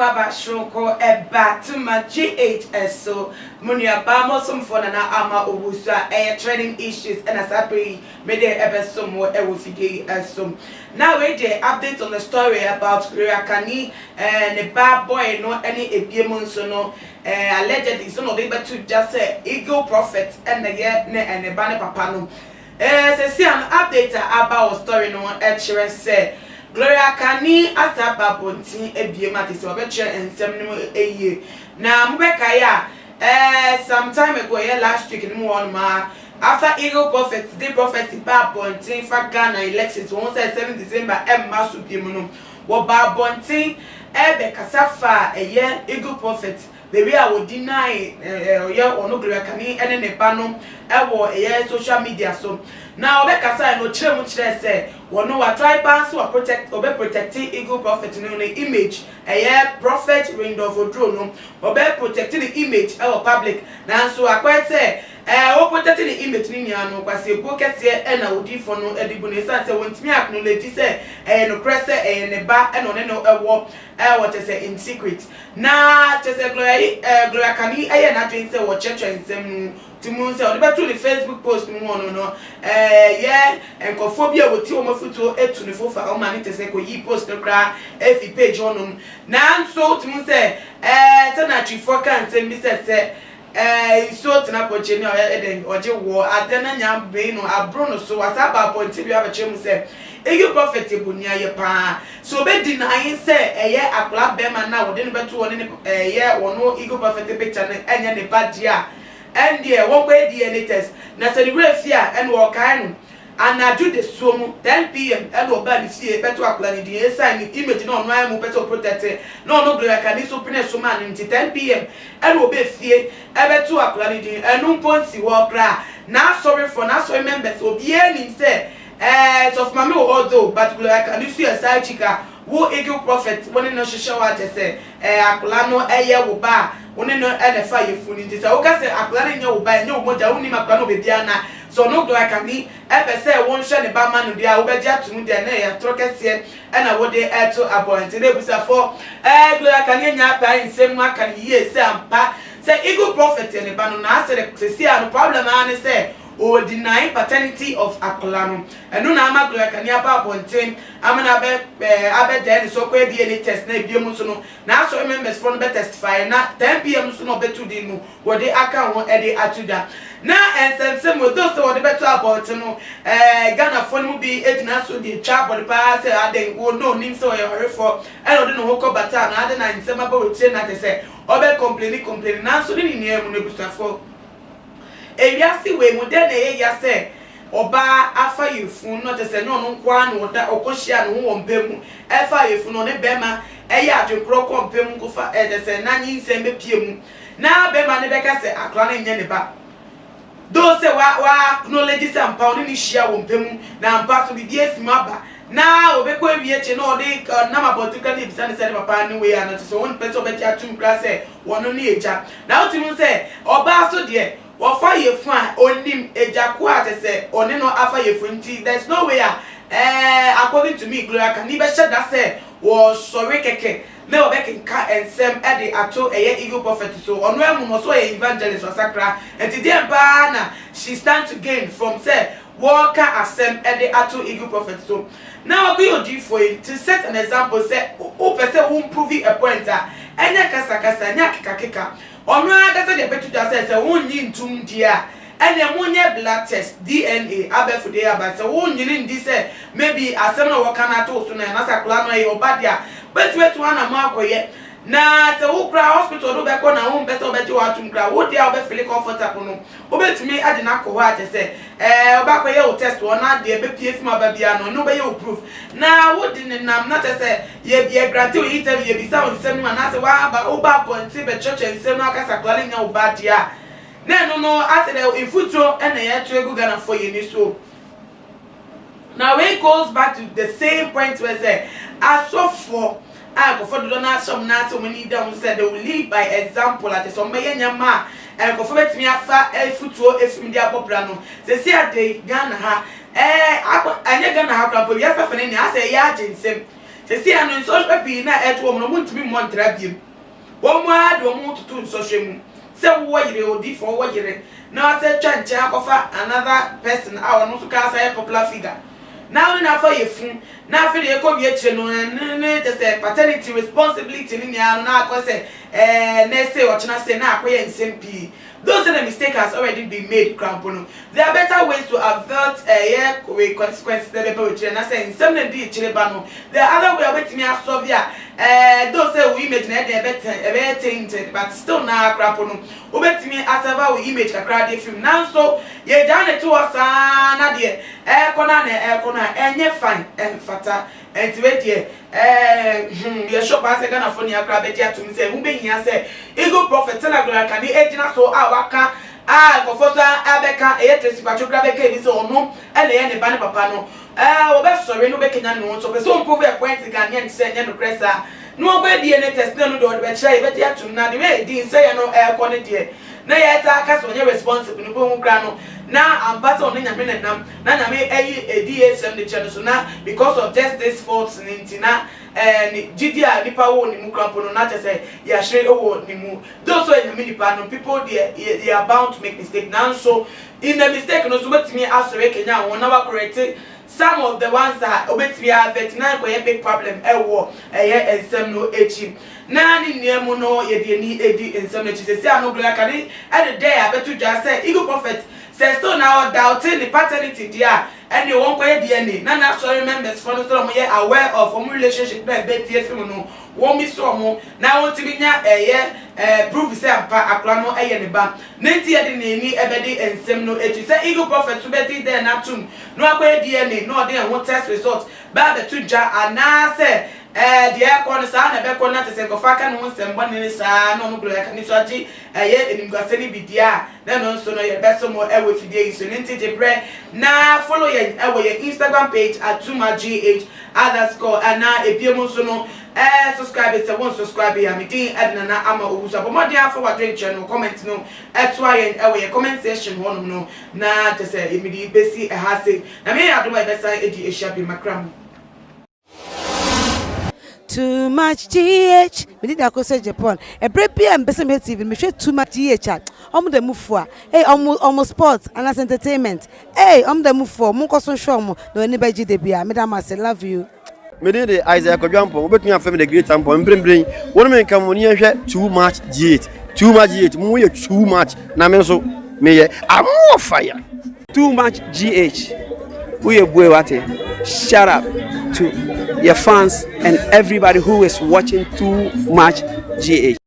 kwaba shoko eba to my GHSO munia bamo some for na ama obusa training issues and as I pray me there ebe some more ewufide asum. Now we dey update on the story about Riakani and the bad boy no any ebiemu so no allegedly so no able to just say Eagle Prophet and the year and the bane papa no see an update about story no chere say Gloria Kani ataba bontin ebiema te se obeche ensem no eye na mbeka ya some time ago last week no one ma after Eagle Prophet the prophecy ba bontin for Ghana elections on 7 December masu biemu no wo ba bontin ebe kasafa Eagle Prophet baby I would deny ono Gloria Kani ene ne ba no ewo social media so now we can say no chere mu chere say wono wa try ban so protect obe protecting Eagle Prophet no image prophet ring of odro no obe protecting the image our public na so akwa say o protecting the image ni nia no kwase ebo kese na odifo no edibu ne say wontimi acknowledge say no press ne ba no ne no what say in secret na te say Gloria Kani na twin say wo church ensem Timun say betu the Facebook post mu no enkophobia woti o mafuto etu ne fofa o mani te say ko yi post kra efi page onum na so timun say sanatri for kan say mi say so tina poche ni eden oje wo adena nyam be no abro no so asaba ponti bi abachem say Eagle Prophet ebunia ye pa so be deny say akula be man na wo de no betu woni wono Eagle Prophet picture enye ne badia and there one way DNA test na say the refia and wo kan no anaju de suomu 10 p.m. and wo ba ni fie betu akula ni dey sign image no no am betu protect no Gloria Kani so pene so man until 10 p.m. and wo be fie betu akula ni dey enu ponsi wo kra na sorry for na so members obi eni say so of mama although but Gloria Kani see a side chika wo Eagle Prophet woni no hwehwe wa te say akula no wo ba woni no fa yefu ni say wo ka say akula no nya wo ba nya wo moja woni makula no be bia na so no Gloria Kani say won hwe ne ba ma no dia wo be ja tum dia na ya trokese na wo de to appoint na busa for Gloria Kani nya pa nsem aka ni ye say ampa say Eagle Prophet ne ba no na say see no problem na say or deny paternity of Akolano. And no na Gloria Kani aba bonten amana abe den so ko be any test na biemu so no na so members for no be testify na 10 p.m. so no betu di no wo de aka won e de atuda na ensensem wo do so wo de betu about no Ghana for no be edina so de twa body pa say aden wo no nim so ye hore for e no de no hoko bata na ade na nsem aba wo tie na te say obe complain na so ni niam no busafo Ewiase we mu de na ya say oba afa yefu no te say no nkwa na oda okohia no wo mpemu afa yefu no ne bema ya adwekro ko mpemu ko fa te say na nyinsem be piemu na bema ne beka say akra na nya ne ba do say wa acknowledge say ampa ni hia wo mpemu na ampa so bi die simaba na obekọ ewiye no de na mabotuka ni bisa ne say papa ni we ana so won person be tia tum kra say wono ni eja na otimu say oba so de Wafa yefu a onim ejako ate se one no afa yefu nti there's no way according to me Gloria Kani be shed that say was sorry keke me obekenka ensem e de ato Eagle Prophet so ono emu no so evangelist wasakra enti dey ba na she stand to gain from say worker asem e de ato Eagle Prophet so now we go do for it to set an example say o person who prove a point enya kasa nya keka Onu agata de betu da say wonyi ntum dia ene munye blood test DNA abefu de aba say wonyi ndi say maybe asem na wo kana to so na na sakula no e obadia betu ana ma akoye na say wo kra hospital do be ko na wo beto be ti wa tum kra wo dia obe feel comfortable no obetumi ade na ko ho ate say oba koye o test wo na de be pie fi ma ba bia no be ye o proof na wo di nam na te say ye grant we interview ye bi sa on sem na say wa ba oba point be church en sem na ka sakula nya obadia na no ate the infutro na ye to egu Ghana for ye ni so now it goes back to the same point where say as so for go for do na some na so many down said they will lead by example at some may nyama and go for betimi afa efutuo efim dia popra no se se ade Ghana ha anya Ghana ha kra po ya fa fane ni ase ya aginsem se see anu social be na eto mo ntimi mo ntra biem wo mo ade mo tutu social mu se wo yire odi fo wo yire na se twanche akofa another person a no so ka say popular figure now na for yefun na fe de ko bi etire no ne just paternity responsibility ni anu na akose na say o china say na akoye nsem those are the mistakes has already been made crampono there are better ways to avert consequences the people with na say nsem na di chire ba no there are other way wetimi asolve ya those say we image na dey better tainted but still na crampono obetimi asava we image kakra dey film now so ye jane to us na dey kona enye fine fata entiwe die ye shop ase Ghana for ni akra be dia to me say hu be hia say ego prophet na glory kan ejina so awaka go for abeka eyetresi patokra beka ebi so ono ele ye ne ba ne papa no wo be sori no be kenya no so be so prove a point kan ye say nye no kresa no go die ne test no do be try be dia to na de we di say no ko ne die na ye ta aka so nye responsible no bo hu kra no na ambata on nyame nenam na nyame DSM the channel so na because of just this faults nintina gidi a nipa wo ni mu krampo no na say ya hire wo ni mu those so nyame nipa no people they are bound to make mistake now so in the mistake no so betimi asore kenya won na wa correct some of the ones that obetimi have 39 ko ye big problem ewo ensem no echi na ni niemu no ye de ni edi ensem no echi say no glory kan at the day abetu just say eagle prophet say so now doubting the paternity there and you won't quite DNA. None of sorry members for the storm aware of home relationship that Betty no won't be so more. Now want to be prove say a crano a yeniba. Nancy had any ebony and semno edge. Say eagle prophet to Betty there not to no quite DNA, no idea what test results. But the two jar and now say the air corner son a beck on not to say Gofakan wants and one in his son, no blue like Nisaji, a year in Gassani Bidia, then also know your best more ever with the so Nancy bread. Now follow your Instagram page at @TooMuchGH _ and now if you want to know subscribe it one subscribe here me din Edna ama Owusu but more dey for what channel comment no why your comment section one no na just say immediately besi ehase na me ado my best edi ehia bi makram Too much GH. We did that say Japan. A break and best TV. Me share too much GH. The move for. Hey, almost sports and as entertainment. Hey, the move for. Munko so show mo. No anybody GDB. Madam, I love you. Me did the Isaac Ojampo. But me family the great tempo. Bring. One man come on here. Too much GH. Too much GH. Mu too much. Na me so me I'm more fire. Too much GH. We are boy what? Shout out to your fans and everybody who is watching Too Much GH.